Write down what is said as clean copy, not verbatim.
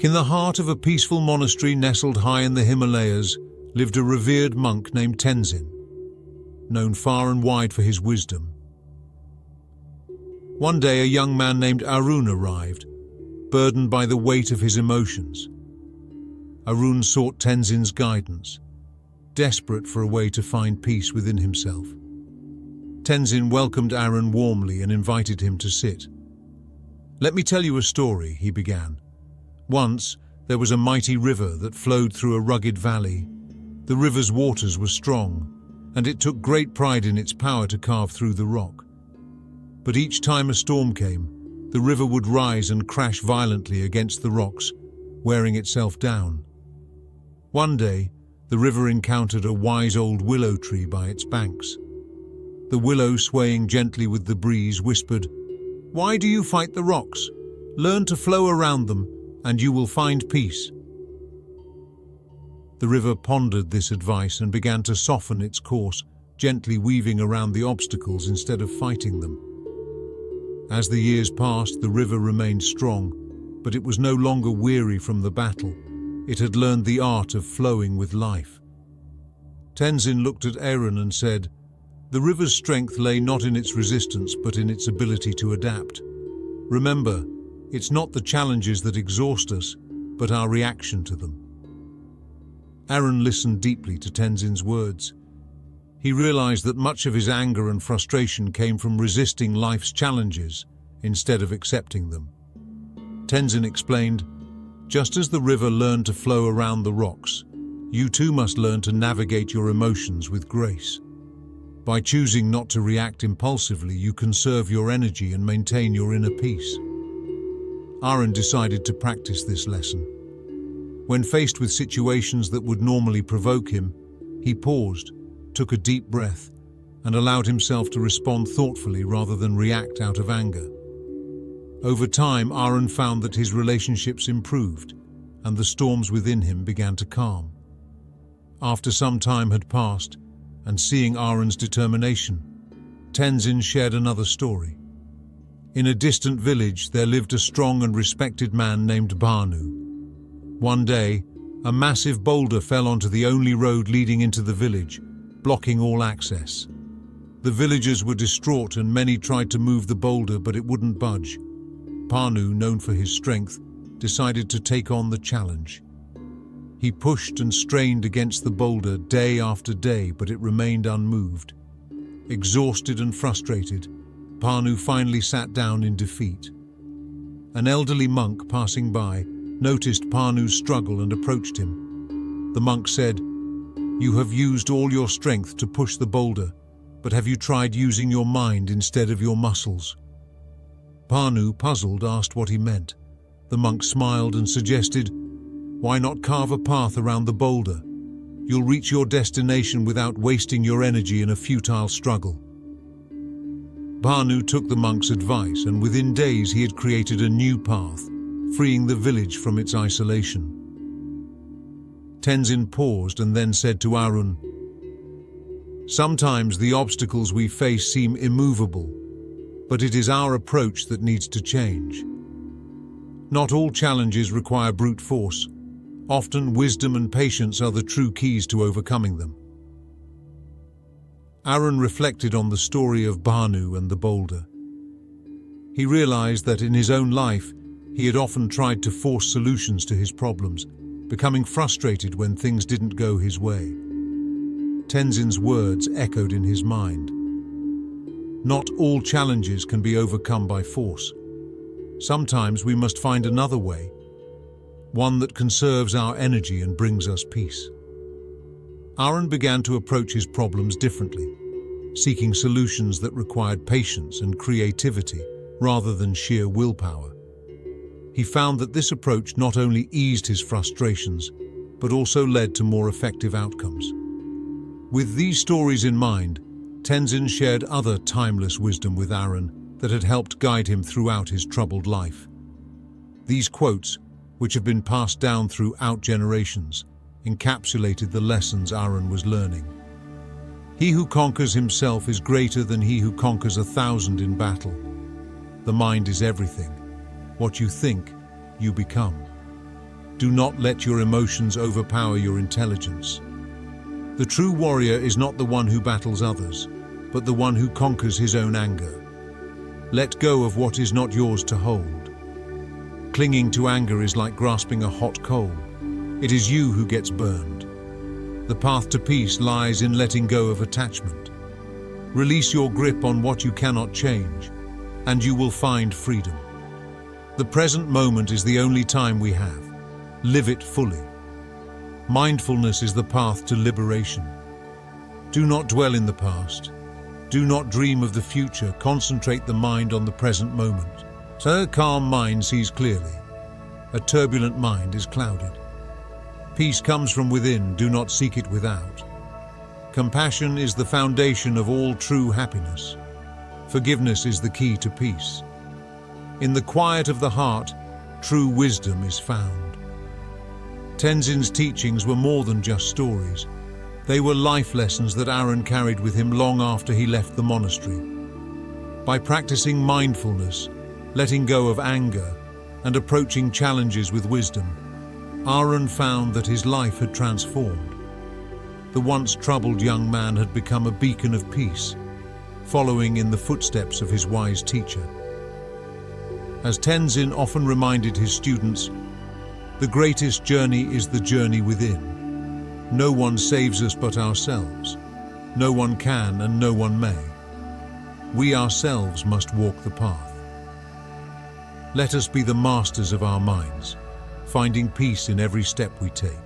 In the heart of a peaceful monastery nestled high in the Himalayas lived a revered monk named Tenzin, known far and wide for his wisdom. One day, a young man named Arun arrived, burdened by the weight of his emotions. Arun sought Tenzin's guidance, desperate for a way to find peace within himself. Tenzin welcomed Arun warmly and invited him to sit. "Let me tell you a story," he began. "Once, there was a mighty river that flowed through a rugged valley. The river's waters were strong, and it took great pride in its power to carve through the rock. But each time a storm came, the river would rise and crash violently against the rocks, wearing itself down. One day, the river encountered a wise old willow tree by its banks. The willow, swaying gently with the breeze, whispered, 'Why do you fight the rocks? Learn to flow around them, and you will find peace.' The river pondered this advice and began to soften its course, gently weaving around the obstacles instead of fighting them. As the years passed, the river remained strong, but it was no longer weary from the battle. It had learned the art of flowing with life. Tenzin looked at Arun and said, 'The river's strength lay not in its resistance, but in its ability to adapt. Remember, it's not the challenges that exhaust us, but our reaction to them.' Arun listened deeply to Tenzin's words. He realized that much of his anger and frustration came from resisting life's challenges instead of accepting them. Tenzin explained, 'Just as the river learned to flow around the rocks, you too must learn to navigate your emotions with grace. By choosing not to react impulsively, you conserve your energy and maintain your inner peace.' Arun decided to practice this lesson. When faced with situations that would normally provoke him, he paused, took a deep breath, and allowed himself to respond thoughtfully rather than react out of anger. Over time, Arun found that his relationships improved, and the storms within him began to calm. After some time had passed, and seeing Arun's determination, Tenzin shared another story. In a distant village, there lived a strong and respected man named Bhanu. One day, a massive boulder fell onto the only road leading into the village, blocking all access. The villagers were distraught and many tried to move the boulder, but it wouldn't budge. Bhanu, known for his strength, decided to take on the challenge. He pushed and strained against the boulder day after day, but it remained unmoved. Exhausted and frustrated, Bhanu finally sat down in defeat. An elderly monk passing by noticed Bhanu's struggle and approached him. The monk said, "You have used all your strength to push the boulder, but have you tried using your mind instead of your muscles?" Bhanu, puzzled, asked what he meant. The monk smiled and suggested, "Why not carve a path around the boulder? You'll reach your destination without wasting your energy in a futile struggle." Bhanu took the monk's advice, and within days he had created a new path, freeing the village from its isolation. Tenzin paused and then said to Arun, "Sometimes the obstacles we face seem immovable, but it is our approach that needs to change. Not all challenges require brute force. Often wisdom and patience are the true keys to overcoming them." Arun reflected on the story of Bhanu and the boulder. He realized that in his own life, he had often tried to force solutions to his problems, becoming frustrated when things didn't go his way. Tenzin's words echoed in his mind. Not all challenges can be overcome by force. Sometimes we must find another way, one that conserves our energy and brings us peace. Arun began to approach his problems differently, seeking solutions that required patience and creativity rather than sheer willpower. He found that this approach not only eased his frustrations, but also led to more effective outcomes. With these stories in mind, Tenzin shared other timeless wisdom with Arun that had helped guide him throughout his troubled life. These quotes, which have been passed down throughout generations, encapsulated the lessons Arun was learning. He who conquers himself is greater than he who conquers 1,000 in battle. The mind is everything. What you think, you become. Do not let your emotions overpower your intelligence. The true warrior is not the one who battles others, but the one who conquers his own anger. Let go of what is not yours to hold. Clinging to anger is like grasping a hot coal. It is you who gets burned. The path to peace lies in letting go of attachment. Release your grip on what you cannot change, and you will find freedom. The present moment is the only time we have. Live it fully. Mindfulness is the path to liberation. Do not dwell in the past. Do not dream of the future. Concentrate the mind on the present moment. So a calm mind sees clearly. A turbulent mind is clouded. Peace comes from within. Do not seek it without. Compassion is the foundation of all true happiness. Forgiveness is the key to peace. In the quiet of the heart, true wisdom is found. Tenzin's teachings were more than just stories. They were life lessons that Aaron carried with him long after he left the monastery. By practicing mindfulness, letting go of anger, and approaching challenges with wisdom, Aaron found that his life had transformed. The once troubled young man had become a beacon of peace, following in the footsteps of his wise teacher. As Tenzin often reminded his students, the greatest journey is the journey within. No one saves us but ourselves. No one can and no one may. We ourselves must walk the path. Let us be the masters of our minds, finding peace in every step we take.